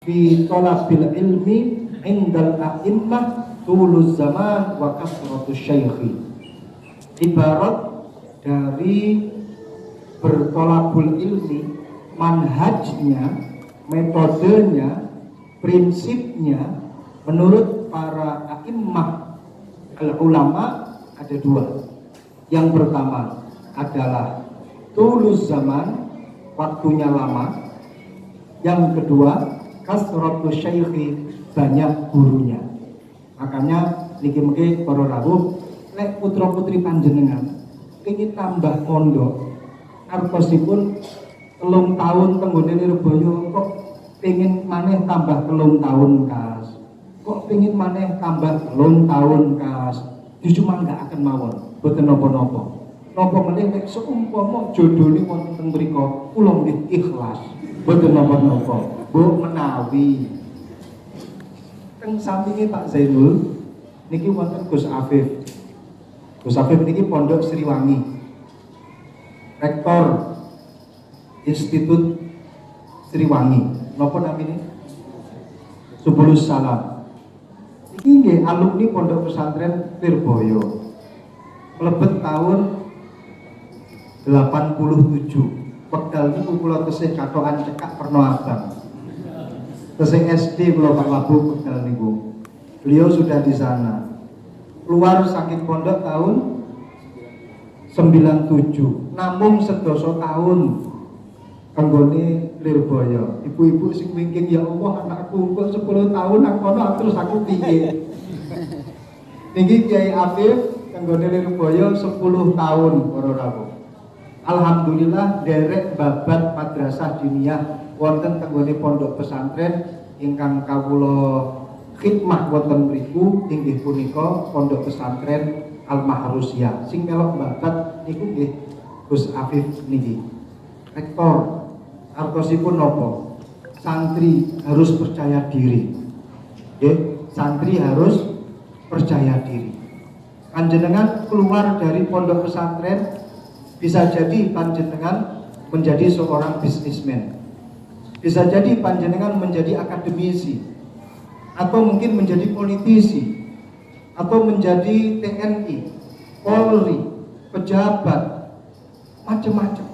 fi talabil ilmi indal a'immah tuluz zaman wa kasratus syaikhi. Ibarat dari bertolabul ilmi, manhajnya, metodenya, prinsipnya menurut para a'immah al-ulama ada dua. Yang pertama adalah tuluz zaman, waktunya lama. Yang kedua kasratus syaikhi, banyak gurunya. Makanya niki-niki para rawuh, lek putra-putri panjenengan ingin tambah pondok, artosipun 3 tahun tenggone Lirboyo kok pengen maneh tambah 3 tahun kas, kok pengen maneh tambah 3 tahun kas, cuma nggak akan mawon, boten nopo-nopo. Nopo meneh nek seumpama jodone wonten teng mriku, kula nggih ikhlas, boten nopo-nopo. Bu menawi teng sampinge Pak Zainul niki wonten Gus Afif. Gus Afif niki Pondok Sriwangi, Rektor Institut Sriwangi. Napa namine? Subulus Salam. Iki nggih alumni Pondok Pesantren Lirboyo. Mlebet tahun 87. Wekdal niku kula tesih katokan cekak Perno Abang. Tesih SD kula Pak Wabu wekdal niku. Beliau sudah di sana. Keluar saking pondok tahun 97. Namung sedoso tahun kanggone Lirboyo. Ibu-ibu sing wingking, ya Allah anakku kok 10 tahun nang kono terus aku piye. Niki Kiai Afif kanggone Lirboyo 10 tahun para rawuh. Alhamdulillah derek babat madrasah diniyah wonten tenggone pondok pesantren ingkang kawula khidmah wonten mriku inggih punika Pondok Pesantren Al Mahrusiyah. Sing melok babat niku nggih Gus Afif niki. Rektor artosipun napa? Santri harus percaya diri. Nggih, santri harus percaya diri. Panjenengan keluar dari pondok pesantren bisa jadi panjenengan menjadi seorang bisnismen, bisa jadi panjenengan menjadi akademisi, atau mungkin menjadi politisi, atau menjadi TNI, Polri, pejabat, macam-macam.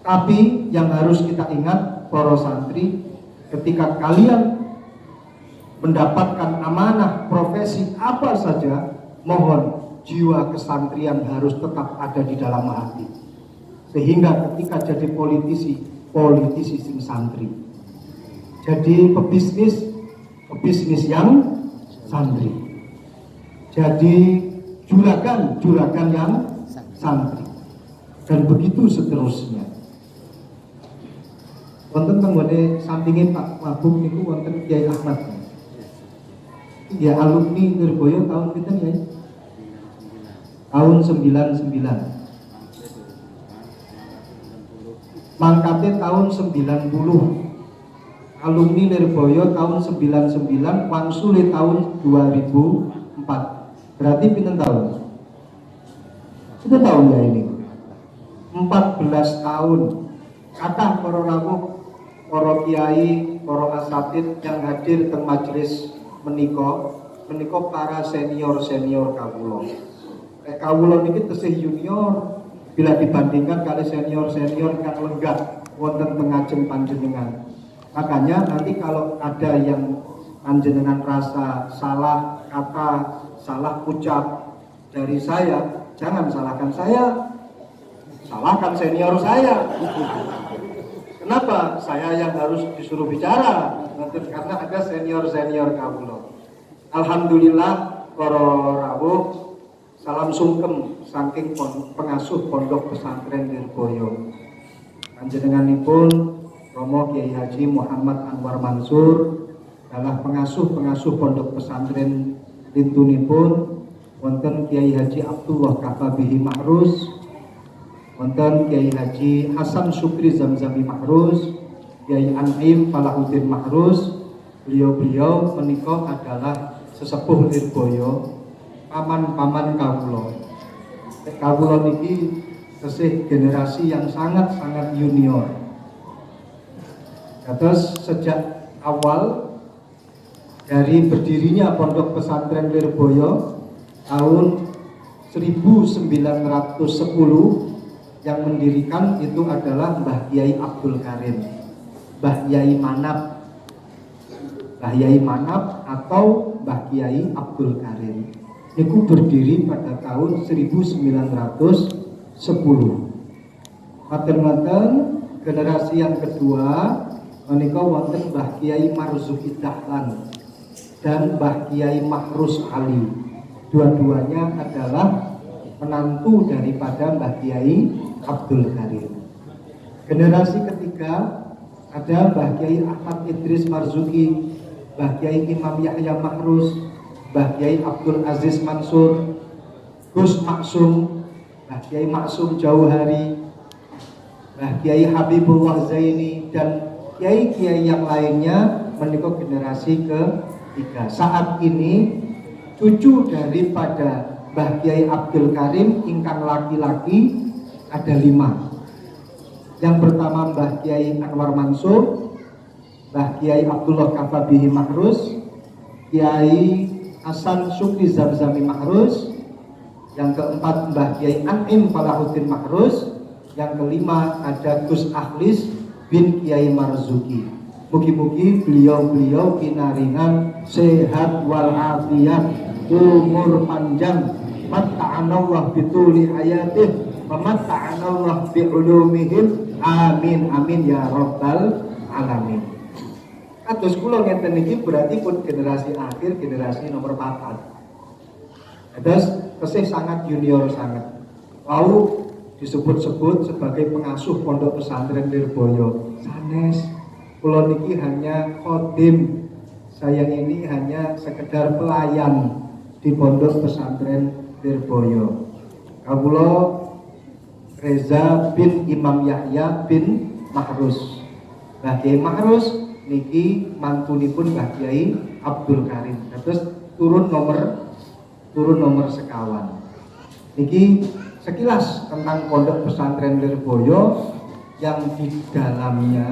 Tapi yang harus kita ingat para santri, ketika kalian mendapatkan amanah profesi apa saja, mohon jiwa kesantrian harus tetap ada di dalam hati, sehingga ketika jadi politisi, politisi sing santri, jadi pebisnis yang santri, jadi juragan yang santri, dan begitu seterusnya. Wonten tenggone sampinge Pak Wabuk niku wonten Kiai Ahmad. Ya alumni Lirboyo tahun pinten ya? Tahun 99. Mangkate tahun 90. Alumni Lirboyo tahun 99, wangsule tahun 2004. Berarti pinten tahun? Itu tahun ya ini. 14 tahun. Kata para rawuh, para kiai, para asatid yang hadir teng majelis menika para senior kawula. Kawula niki tesih junior bila dibandingkan kali senior kang lenggah wonten teng ngajeng panjenengan. Makanya nanti kalau ada yang panjenengan rasa salah kata, salah ucap dari saya, jangan salahkan saya, salahkan senior saya. Kenapa saya yang harus disuruh bicara? Karena ada senior kawula. Alhamdulillah para rawuh, salam sungkem saking pengasuh Pondok Pesantren Lirboyo. Panjenenganipun Romo Kiai Haji Muhammad Anwar Mansur adalah pengasuh Pondok Pesantren lintunipun wonten Kiai Haji Abdullah Kafabihi Mahrus, wonten Kiai Haji Hasan Syukri Zamzami Mahrus, Kiai An'im Falahuddin Mahrus. Beliau menika adalah sesepuh Lirboyo, paman kawula. Kawula niki tesih generasi yang sangat junior. Terus sejak awal dari berdirinya Pondok Pesantren Lirboyo tahun 1910. Yang mendirikan itu adalah Mbah Kyai Abdul Karim, Mbah Kyai Manap, Mbah Kyai Manap atau Mbah Kyai Abdul Karim. Itu berdiri pada tahun 1910. Maten-maten generasi yang kedua menika wonten Mbah Kyai Marzuki Dahlan dan Mbah Kyai Mahrus Ali. Dua-duanya adalah menantu daripada Mbah Kyai Abdul Karim. Generasi ketiga ada Mbah Kyai Ahmad Idris Marzuki, Mbah Kyai Imam Yahya Mahrus, Mbah Kyai Abdul Aziz Mansur, Gus Maksum, Mbah Kyai Maksum Jauhari, Mbah Kyai Habibullah Zaini, dan kiai-kiai yang lainnya menika generasi ketiga. Saat ini cucu daripada Mbah Kyai Abdul Karim ingkang laki-laki ada 5. Yang pertama Mbah Kyai Anwar Mansur, Mbah Kyai Abdullah Kafabihi Mahrus, Kyai Hasan Syukri Zamzami Mahrus. Yang keempat Mbah Kyai Anim Falahuddin Mahrus. Yang kelima ada Gus Akhlis bin Kyai Marzuki. Mugi-mugi beliau-beliau pinaringan sehat walafiat, umur panjang, matta'anallah bituli hayatih, matta'anallah bi'ulumihim, amin amin ya rabbal alamin. Kados kula ngeten iki berarti pun generasi akhir, generasi nomor 4. Terus tesih sangat junior sangat. Wau disebut-sebut sebagai pengasuh Pondok Pesantren Lirboyo. Sanes kula niki hanya khodim. Saya ini hanya sekedar pelayan di Pondok Pesantren Lirboyo. Kawula Reza bin Imam Yahya bin Mahrus. Mbah Kyai Mahrus niki mantunipun Mbah Kyai Abdul Karim. Terus turun nomor sekawan. Niki sekilas tentang Pondok Pesantren Lirboyo yang di dalamnya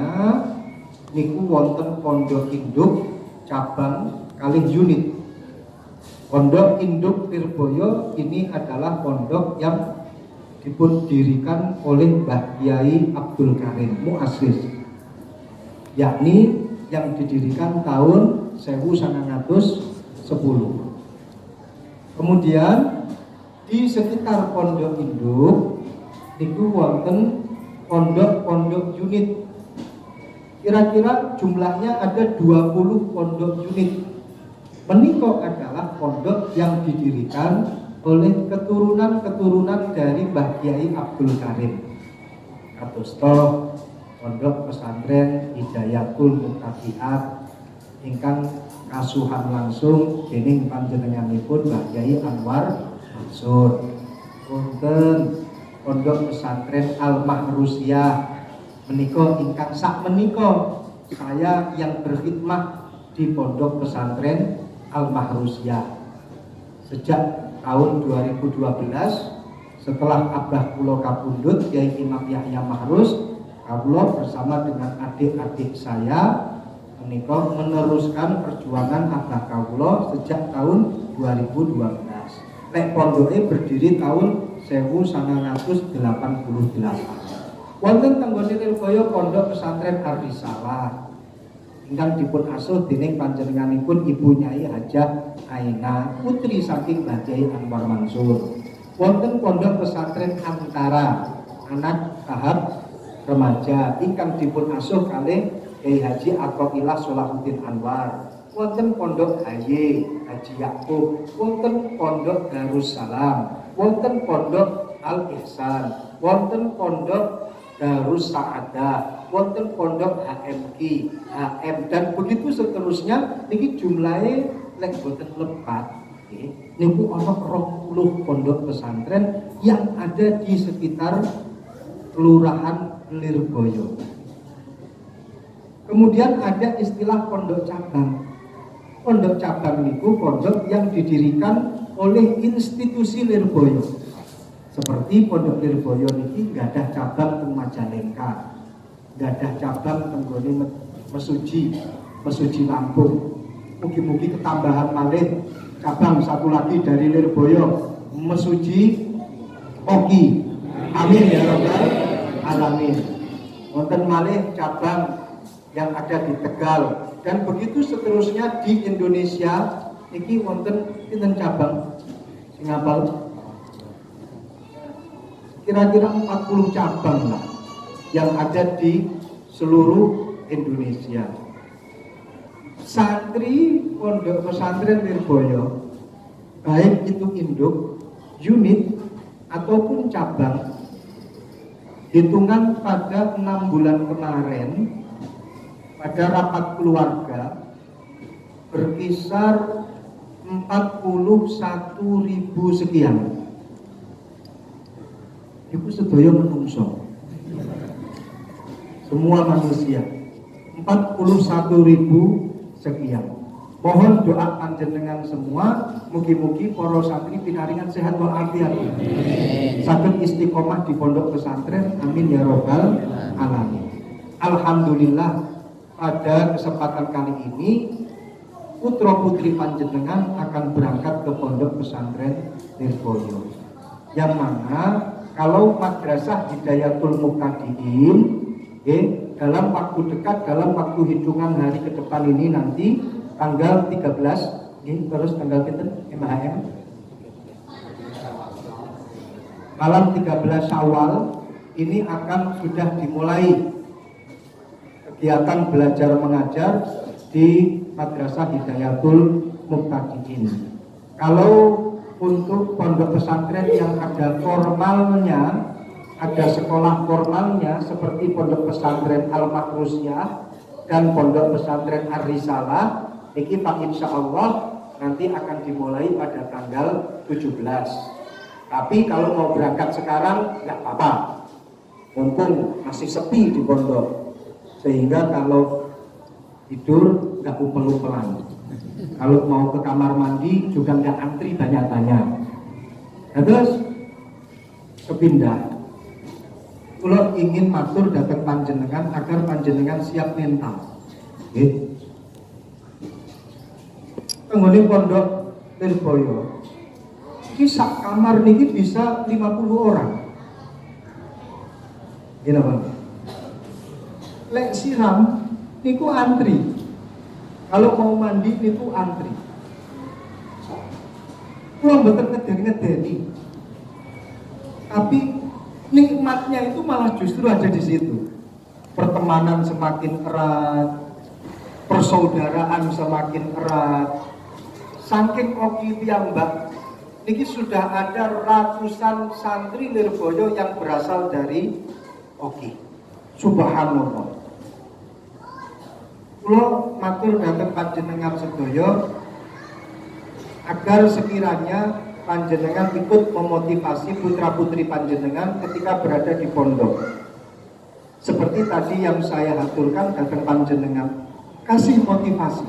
niku wonten pondok induk cabang kalih unit. Pondok induk Lirboyo ini adalah pondok yang didirikan oleh Mbah Kyai Abdul Karim muassis, yakni yang didirikan tahun 1910. Kemudian di sekitar pondok induk niku wonten pondok-pondok unit. Kira-kira jumlahnya ada 20 pondok unit. Menika adalah pondok yang didirikan oleh keturunan-keturunan dari Mbah Kyai Abdul Karim. Kadosta Pondok Pesantren Hidayatul Muqtadiat ingkang kasuhan langsung dening panjenenganipun Mbah Kyai Anwar Mansur. Wonten Pondok Pesantren Al Mahrusiyah menika ingkang sak menika saya yang berkhidmat di Pondok Pesantren Al Mahrusiyah sejak tahun 2012 setelah abah kula kapundhut Kyai Imam Yahya Mahrus. Kawula bersama dengan adik-adik saya menika meneruskan perjuangan abah kawula sejak tahun 2012. Nek pondoke berdiri tahun 1988. Wonten tenggone Lirboyo Pondok Pesantren Ar-Risalah ingkang dipun asuh dening panjenenganipun Ibu Nyai Hajah Aina, putri saking Mbah Kyai Anwar Mansur. Wonten Pondok Pesantren Antara anak tahap remaja ingkang dipun asuh kalih Kyai Haji Athoillah Sholahuddin Anwar. Wonten Pondok Haji Yakub, wonten Pondok Darussalam, wonten Pondok Al Ihsan, wonten Pondok Darus Saadah, wonten Pondok HMI, HM, dan begitu seterusnya. Niki jumlahnya lek boten lepat. Niku ana 20 pondok pesantren yang ada di sekitar Kelurahan Lirboyo. Kemudian ada istilah pondok cabang. Pondok cabang niku pondok yang didirikan oleh institusi Lirboyo. Seperti Pondok Lirboyo niki gadah cabang teng Majalengka, gadah cabang teng gone Mesuji, mesuji Lampung. Mugi-mugi ketambahan malih cabang satu lagi dari Lirboyo mesuji Oki. Amin ya rabbal alamin. Wonten malih cabang yang ada di Tegal dan begitu seterusnya di Indonesia. Niki wonten pinten cabang sing hafal? Kira-kira 40 cabang lah yang ada di seluruh Indonesia. Santri pondok pesantren Lirboyo, baik itu induk, unit ataupun cabang, hitungan pada 6 bulan kemarin pada rapat keluarga berkisar 41.000 sekian. Iku sedaya menungso. Semua manusia 41.000 sekian. Mohon doa panjenengan semua, mugi-mugi para santri pinaringan sehat walafiat. Saged istiqomah di pondok pesantren, amin ya robbal alamin. Alhamdulillah pada kesempatan kali ini putra putri panjenengan akan berangkat ke pondok pesantren Lirboyo. Yang mana kalau madrasah Hidayatul Muqtadiin, dalam waktu dekat, dalam waktu hitungan hari ke depan ini nanti tanggal 13, terus tanggal MHM malam 13 Syawal ini akan sudah dimulai kegiatan belajar mengajar di Madrasah Hidayatul Muqtadiin. Kalau untuk pondok pesantren yang ada formalnya, ada sekolah formalnya seperti pondok pesantren Al-Makrusiyah dan pondok pesantren Ar-Risalah, ini Pak insya Allah nanti akan dimulai pada tanggal 17. Tapi kalau mau berangkat sekarang nggak apa-apa, mumpung masih sepi di pondok, sehingga kalau tidur nggak upel-upelan. Kalau mau ke kamar mandi juga nggak antri banyak-banyak. Nah, terus kepindah. Kalau ingin matur datang panjenengan agar panjenengan siap mental. Penghuni pondok Lirboyo, kisah kamar niki bisa 50 orang. Gini bang. Lek siram niku antri. Kalau mau mandi itu antri. Pulang betul ngedeni. Tapi nikmatnya itu malah justru ada di situ. Pertemanan semakin erat, persaudaraan semakin erat. Saking oki piyambak, niki sudah ada ratusan santri Lirboyo yang berasal dari oki. Subhanallah. Kulo matur dhateng panjenengan sedaya agar sekiranya panjenengan ikut memotivasi putra-putri panjenengan ketika berada di pondok. Seperti tadi yang saya haturkan dhateng panjenengan, kasih motivasi.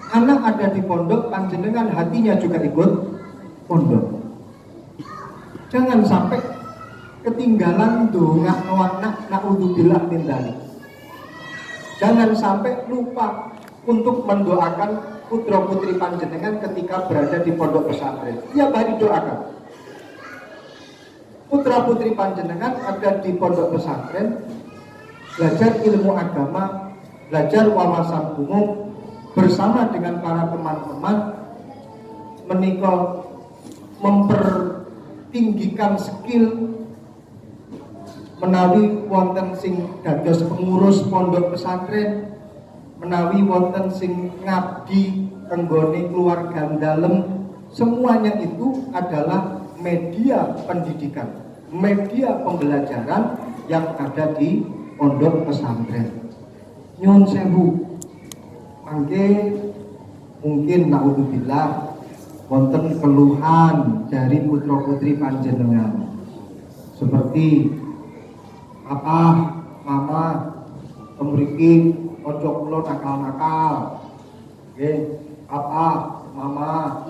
Anak ada di pondok, panjenengan hatinya juga ikut pondok. Jangan sampai ketinggalan donga anak naudzubillah min dzalik. Jangan sampai lupa untuk mendoakan putra putri panjenengan ketika berada di pondok pesantren. Tiap hari doakan. Putra putri panjenengan ada di pondok pesantren, belajar ilmu agama, belajar wawasan umum bersama dengan para teman-teman, menika mempertinggikan skill menawi wonten sing dados pengurus pondok pesantren, menawi wonten sing ngabdi tenggone keluarga dalem, semuanya itu adalah media pendidikan, media pembelajaran yang ada di pondok pesantren. Nyuwun sewu, mangke mungkin naudzubillah wonten keluhan dari putra putri panjenengan seperti Papa, Mama, pemriki ojo kula nakal-nakal. Nggih, Papa, Mama,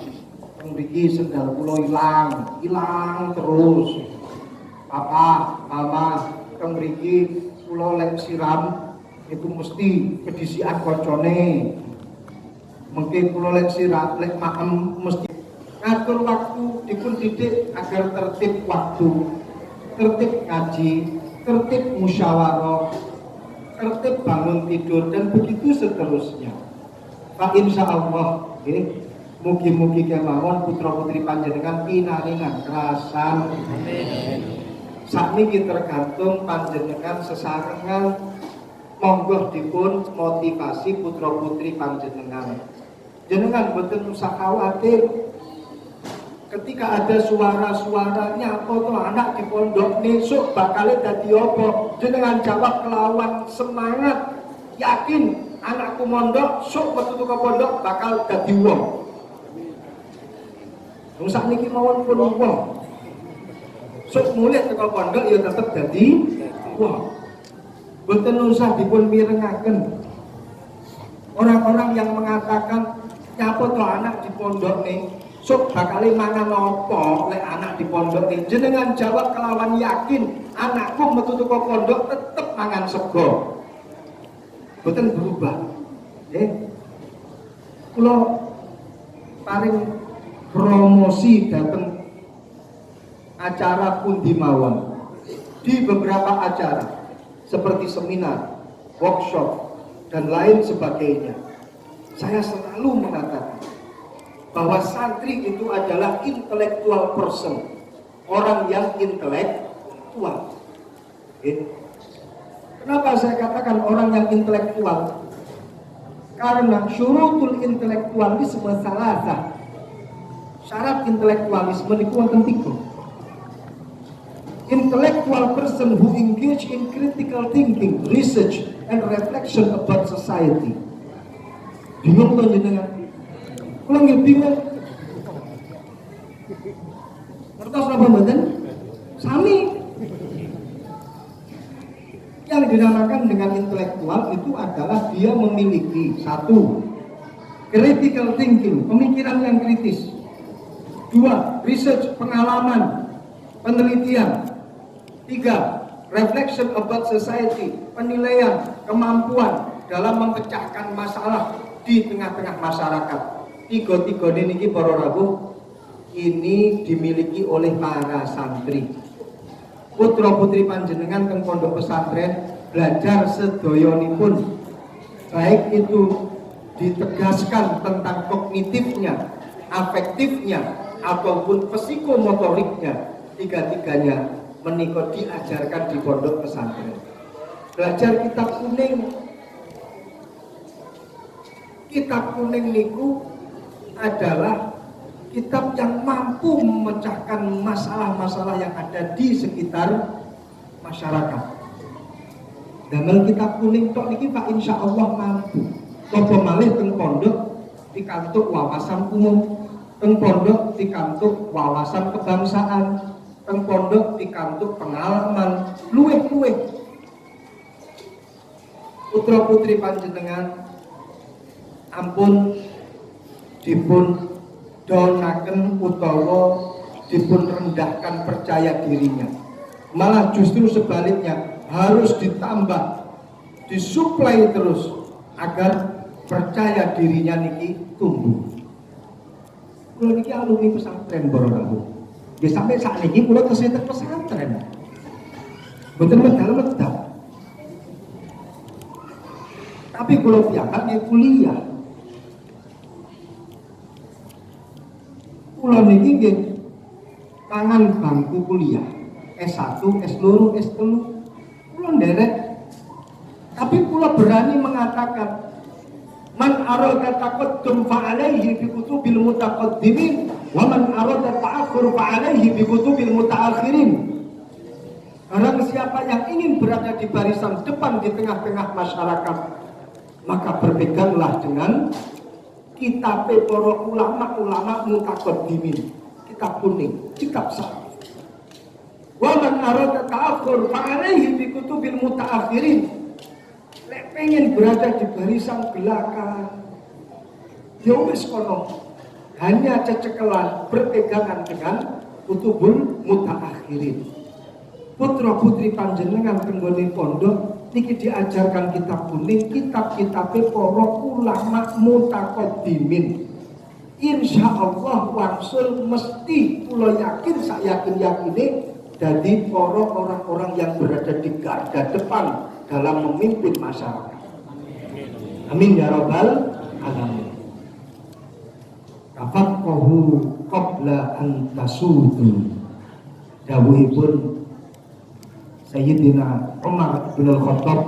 pemriki sendal kula ilang terus. Papa, Mama, pemriki kula lek siram itu mesti kedisian koncone. Mungkin kula lek sira lek maem mesti ngatur waktu dipun didik agar tertib waktu, tertib ngaji, tertib musyawarah, tertib bangun tidur dan begitu seterusnya. Pak insya Allah, mugi-mugi kemawon putra putri panjenengan pinaringan kerasan. Sakniki tergantung panjenengan sesarengan monggo dipun motivasi putra putri panjenengan. Jenengan boten usah khawatir ketika ada suara-suaranya apa tuh anak di pondok besok bakal dadi apa, jenengan jawab kelawan semangat, yakin anakku mondok sok metu ke pondok bakal dadi wong. Wong sakniki mawon pun wong sok mulih teko pondok ya tetep dadi wong. Boten usah dipun mirengaken orang-orang yang mengatakan nyapa to anak di pondok nih sok bakal mangan apa lek anak di pondok nih. Jenengan jawab kelawan yakin anakku metu teko pondok tetep mangan sego, boten berubah. Kula paring promosi dateng acara pundi mawon di beberapa acara seperti seminar, workshop dan lain sebagainya. Saya selalu mengatakan bahwa santri itu adalah intellectual person, orang yang intelektual. Kenapa saya katakan orang yang intelektual? Karena syurutul intelektualisme salasa. Syarat intelektualisme itu wonten 3. Intellectual person who engage in critical thinking, research, and reflection about society. Bingung tuh jenengan? Kula nggih bingung. Ngertos napa mboten? Sami. Yang dinamakan dengan intelektual itu adalah dia memiliki 1. Critical thinking, pemikiran yang kritis. 2. Research, pengalaman, penelitian. 3. Reflection about society, penilaian, kemampuan dalam memecahkan masalah di tengah-tengah masyarakat. 3 niki para rawuh ini dimiliki oleh para santri. Putra putri panjenengan teng pondok pesantren belajar sedoyonipun, baik itu ditegaskan tentang kognitifnya, afektifnya, ataupun psikomotoriknya, 3-tiganya menika diajarkan di pondok pesantren. Belajar kitab kuning. Kitab kuning niku adalah kitab yang mampu memecahkan masalah-masalah yang ada di sekitar masyarakat. Damel kitab kuning tok niki Pak insya Allah mampu. Coba malih teng pondok pikantuk wawasan umum, teng pondok pikantuk wawasan kebangsaan, teng pondok pikantuk pengalaman luwih-luwih. Putra putri panjenengan ampun dipun donaken utawa dipun rendahkan percaya dirinya, malah justru sebaliknya harus ditambah, disuplai terus agar percaya dirinya niki tumbuh. Kula niki alumni pesantren Bororahu. Ya sampai saat ini kula tesih teng pesantren. Mboten medal-medal. Tapi kula piyambak nggih kuliah. Kula niki nggih tangan bangku kuliah S1, S2, S3 kula nderek. Tapi kula berani mengatakan man arada taqaddum fa alaihi bi kutubil mutaqaddimin wa man arada ta'akhur fa alaihi bi kutubil mutaakhirin. Barang siapa yang ingin berada di barisan depan di tengah-tengah masyarakat, maka berpeganglah dengan kitab para ulama-ulama mutaqaddimin, kitab kuning, kitab sahih. Wa man arada ta'akhur fa alaihi bi kutubil mutaakhirin. Lek pengen berada di barisan belakang, ya wis kono, hanya cecekelan berpegangan dengan kutubul mutaakhirin. Putra putri panjenengan tenggone pondok niki diajarkan kitab kuning, kitab-kitabnya para ulama mutaqaddimin. Insya Allah wangsul mesti kula yakin, sak yakin-yakine jadi orang-orang yang berada di garda depan dalam memimpin masyarakat. Amin ya rabbal alamin. Tafaqahu qabla an tasudu. Dawuhipun Sayyidina Umar bin Al-Khattab,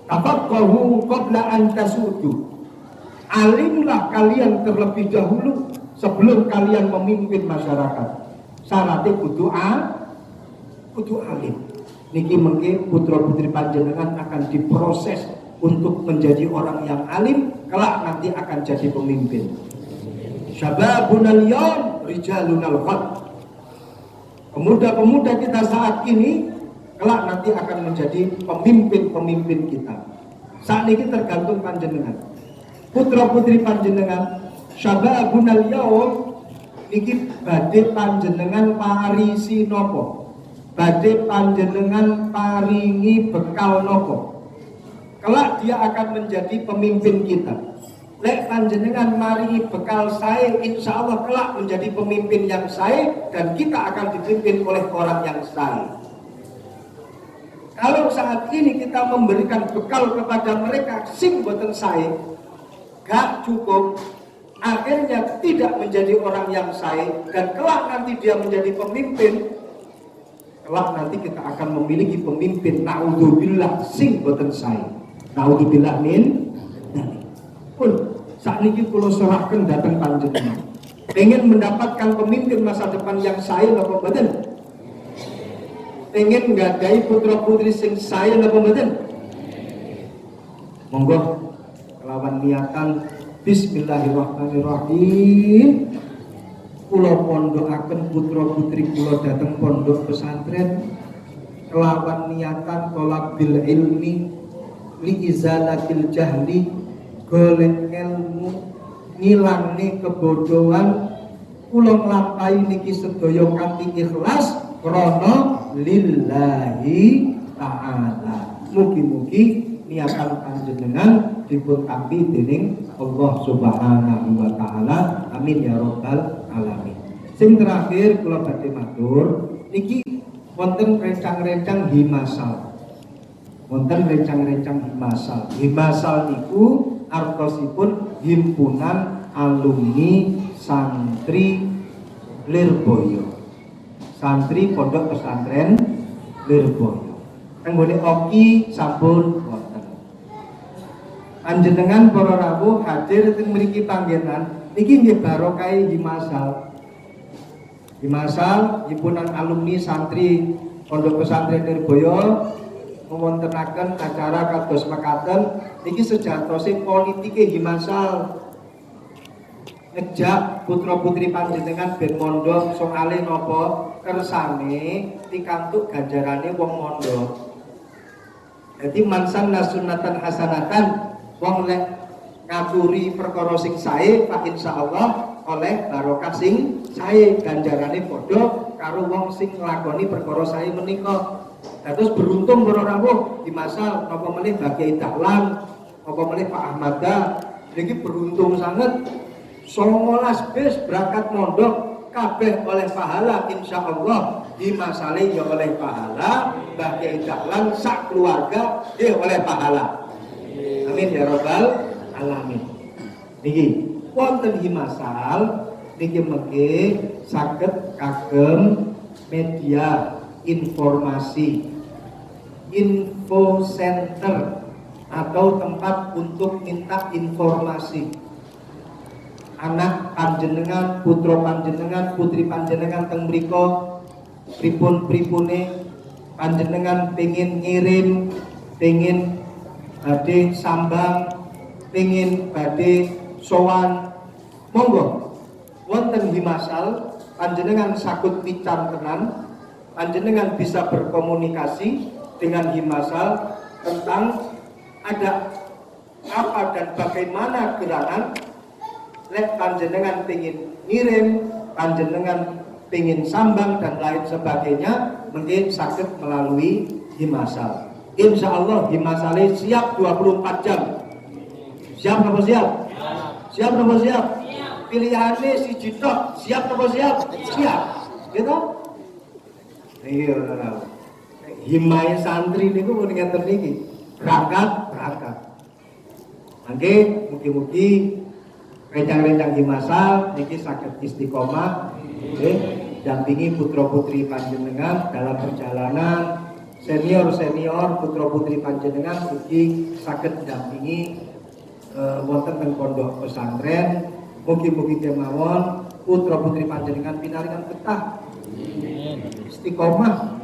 tafaqahu qabla an tasudu. Alimlah kalian terlebih dahulu sebelum kalian memimpin masyarakat. Syaratnya kudu alim. Niki mengke putra putri panjenengan akan diproses untuk menjadi orang yang alim, kelak nanti akan jadi pemimpin. Syababunal yawm rijalunal ghad. Pemuda-pemuda kita saat ini kelak nanti akan menjadi pemimpin-pemimpin kita. Saat ini tergantung panjenengan. Putra putri panjenengan syababunal yawm niki badhe panjenengan parisi nopo, badhe panjenengan paringi bekal nopo. Kelak dia akan menjadi pemimpin kita. Lek panjenengan maringi bekal saya, insya Allah kelak menjadi pemimpin yang saya, dan kita akan dipimpin oleh orang yang saya. Kalau saat ini kita memberikan bekal kepada mereka sing boten saya, gak cukup, akhirnya tidak menjadi orang yang saya, dan kelak nanti dia menjadi pemimpin. Kelak nanti kita akan memiliki pemimpin naudzubillah sing boten saya. Naudzubillah min pun saat ini kula serahkan datang panjenengan. Pengen mendapatkan pemimpin masa depan yang saya napa mboten? Pengen nggadai putra putri sing saya napa mboten? Monggo kelawan niatan bismillahirrahmanirrahim kula pondokaken putra putri kula dhateng pondok pesantren kelawan niatan thalabil ilmi li izalatil jahli, golek ilmu ngilangne kebodohan. Kula nglampahi niki sedaya kanthi ikhlas krana lillahi ta'ala. Mugi-mugi niatan panjenengan dipun tampi dening Allah Subhanahu wa taala. Amin ya rabbal alamin. Sing terakhir kula badhe matur niki wonten rencang-rencang himasal. Wonten rencang-rencang himasal. Himasal niku artosipun himpunan alumni santri Lirboyo. Santri pondok pesantren Lirboyo. Anggone oki sampun wonten. Panjenengan para rawuh hadir teng mriki panggenan niki nggih barokah himasal. Himasal himpunan alumni santri pondok pesantren Lirboyo mewontenaken acara kados mekaten niki sejatosé politike himasal. Ngejak putra putri panjenengan ben mondok soalé napa kersane pikantuk ganjarane wong mondok. Jadi mansan nasunatan hasanatan wong lek ngaturi perkara sing sae pak insyaallah oleh barokah sing sae, ganjarane padha karo wong sing nglakoni perkara sae menika. Terus beruntung para rawuh di masa apa meneh Bagiai Dahlan, apa meneh Pak Ahmada niki beruntung sangat 19 bis berangkat mondok kabeh oleh pahala insyaallah. Di masale ya oleh pahala, Bagiai Dahlan sak keluarga dia oleh pahala. Amin ya rabbal alamin. Niki wonten himasal niki mengke saged kagem media informasi, info center atau tempat untuk minta informasi. Anak panjenengan, putra panjenengan, putri panjenengan teng mriko pripun-pripune panjenengan pengin ngirim, pengin badhe sambang, pengin badhe sowan, monggo wonten himasal panjenengan saged pican tenan. Panjenengan bisa berkomunikasi dengan himasal tentang ada apa dan bagaimana gerangan. Lek panjenengan pengin ngirim, panjenengan pengin sambang dan lain sebagainya, mungkin sakit melalui himasal. Insya Allah Himasale siap 24 jam. Siap apa siap? Siap apa siap? Pilihannya si Jitok siap apa siap? Siap. Gitu? Iya. Himai santri ini pun ngeten niki. Berangkat. Oke, mugi-mugi rencang-rencang Himasal niki saged istiqomah, dampingi putra-putri panjenengan dalam perjalanan. Senior putra putri panjenengan mugi saged dampingi wonten teng pondok pesantren. Mugi-mugi kemawon putra putri panjenengan pinaringan betah, istiqomah,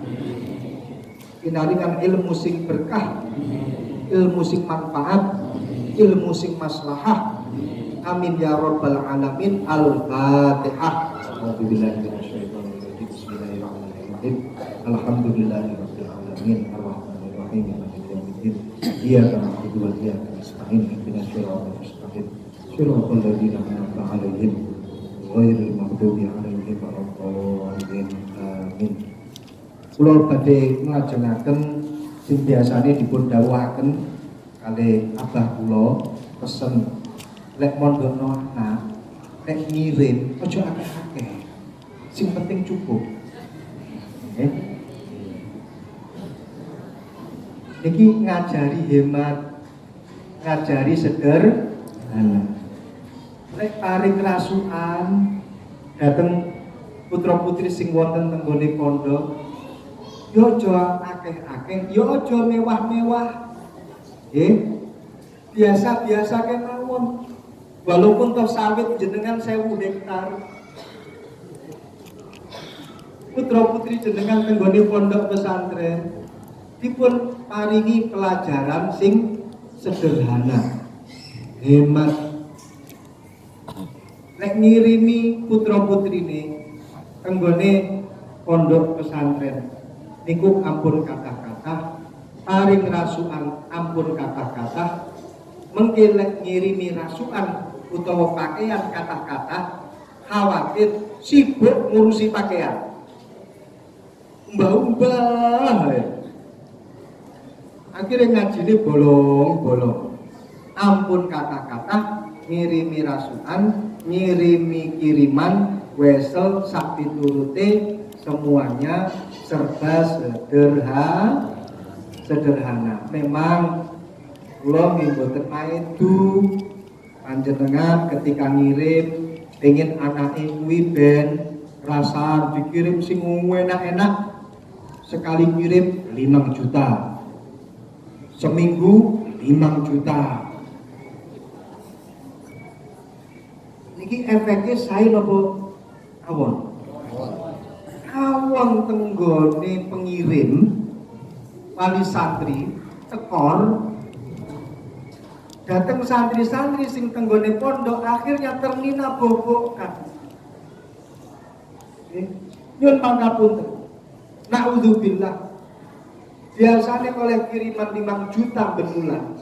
pinaringan ilmu sing berkah, ilmu sing manfaat, ilmu sing maslahah. Amin ya rabbal alamin. Al-Fatihah. A'udzubillahi minasyaitonir rajim. Bismillahirrahmanirrahim. Alhamdulillahirabbil alamin. Arrahmanirrahim. Maliki yaumiddin. Iyyaka na'budu wa iyyaka nasta'in. Ihdinas siratal mustaqim. Shiratal ladzina an'amta 'alaihim ghairil maghdubi 'alaihim waladdallin. Amin. Kula badhe nglajengaken sing biasane dipun dawuhaken kalih abah kula pesen lek mondokno anak lek ngirim aja akeh-akeh, sing penting cukup. Niki ngajari hemat, ngajari sederhana. Lek paring rasukan dateng putra putri sing wonten teng nggone pondok, yo aja akeh-akeh, yo aja mewah-mewah. Biasa-biasa kemawon. Walaupun toh sawit jenengan 1000 hektar. Putra putri jenengan teng nggone pondok pesantren dipun paringi pelajaran sing sederhana, hemat. Lek ngirimi putra putrine teng nggone pondok pesantren niku ampun kata-kata, paring rasukan ampun kata-kata. Mengki lek ngirimi rasukan utawa pakaian kata-kata, khawatir sibuk ngurusi pakaian, mbah-mbah. Akhirnya ngajine bolong-bolong. Ampun kata-kata, ngirimi rasukan, ngirimi kiriman, wesel sak piturute semuanya serba sederhana. Memang kula mboten maedu panjenengan ketika ngirim pengen anake kuwi ben rasa dikirim sing enak-enak. Sekali kirim 5 juta, seminggu 5 juta. Niki efeknya saya nopo awon tenggone pengirim wali santri tekor dateng santri-santri sing tenggone pondok akhirnya termina bobokan. Nyun pangapunten. Naudzubillah. Biasanya oleh kiriman 5 juta berbulan.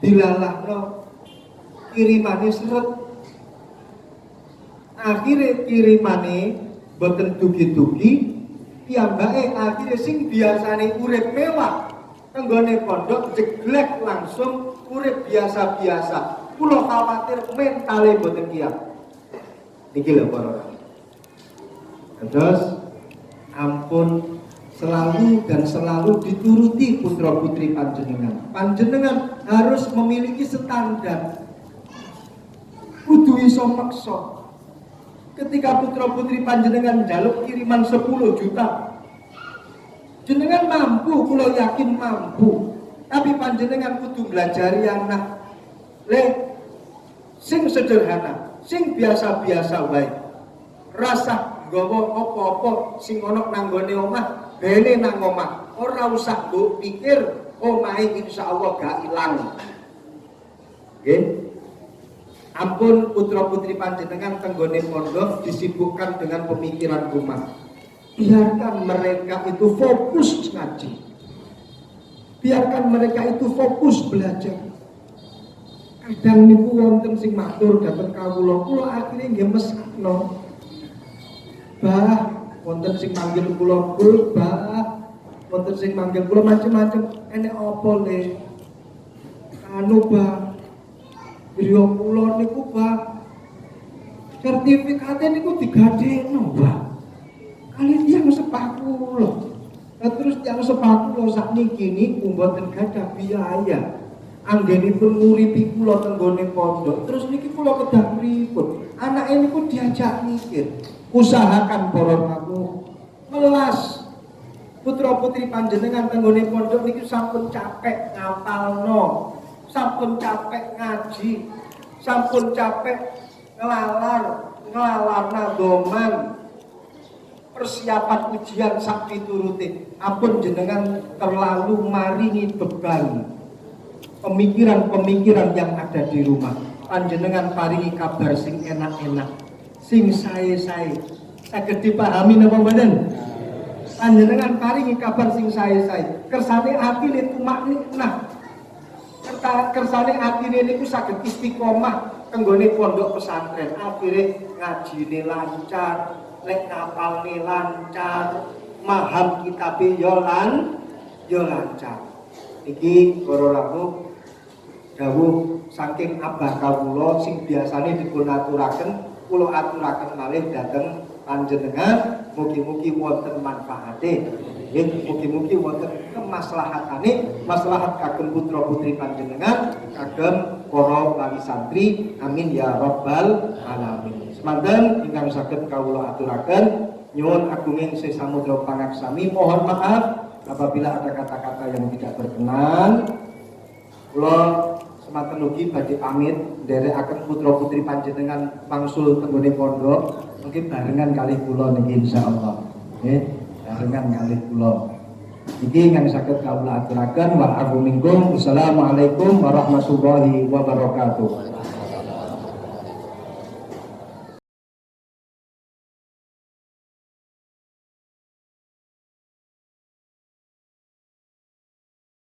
Dilalahno kirimane seret. Akhirnya kirimane boten dugi-dugi, piyambake akhirnya sing biasane urip mewah tenggone pondok jeglek langsung urip biasa-biasa. Kula khawatir mentale boten kiat. Niki lho para. Terus ampun selalu dan selalu dituruti putra putri panjenengan. Panjenengan harus memiliki standar. Kudu iso maksa. Ketika putra putri panjenengan njaluk kiriman 10 juta, jenengan mampu, kula yakin mampu. Tapi panjenengan kudu belajari anak sing sederhana, sing biasa-biasa wae. Rasa nggawa apa-apa sing ana nang nggone omah, bene nang omah. Ora usah mbok pikir omahe insyaallah gak ilang. Nggih. Ampun putra putri panjenengan tenggone pondok disibukkan dengan pemikiran rumah. Biarkan mereka itu fokus ngaji. Biarkan mereka itu fokus belajar. Kadang niku wonten sing matur dhateng kula akhirnya nggih mesakno. Bah, wonten sing manggil kula, Bah, wonten wonten sing manggil kula macem-macem, enek apa le? Anu Bang, griya kula niku Bang, sertifikatnya niku digadekno Bang. Kali tiyang sepaku kula. Terus tiyang sepaku kula sakniki niku mboten gadah biaya. Anggenipun nguripi kula teng nggone pondok. Terus niki kula kedah pripun? Anake niku diajak mikir. Usahakan para tamu melas putra putri panjenengan teng nggone pondok niki sampun capek ngapalno, sampun capek ngaji, sampun capek ngelalar doman, persiapan ujian sak piturute. Ampun jenengan terlalu maringi beban pemikiran-pemikiran yang ada di rumah. Panjenengan paringi kabar sing enak-enak, sing sae-sae. Saged dipahami napa mboten? Panjenengan paringi kabar sing sae-sae. Kersane atine tumakninah. Kersane atine niku saged istiqomah tenggone pondok pesantren. Akhire ngajine lancar, lek ngapalne lancar, maham kitabe yo lancar. Iki para rawuh dawuh saking abah kawula sing biasane dipun aturaken, kula aturaken malih dhateng panjenengan. Mugi-mugi wonten manfaate, nggih, mugi-mugi wonten kemaslahatane, maslahat kagem putra-putri panjenengan, kagem para wali santri. Amin ya rabbal alamin. Semanten ingkang saged kawula aturaken, nyuwun agunging sesamudra pangaksami, mohon maaf apabila ada kata-kata yang tidak berkenan. Kula semanten ugi badhe pamit nderekaken putra-putri panjenengan wangsul tenggone pondok. Mungkin barengan kalih kula niki insyaallah. Nggih, barengan kalih kula. Iki ingkang saged kawula aturaken wa afu minkum. Wassalamualaikum warahmatullahi wabarakatuh.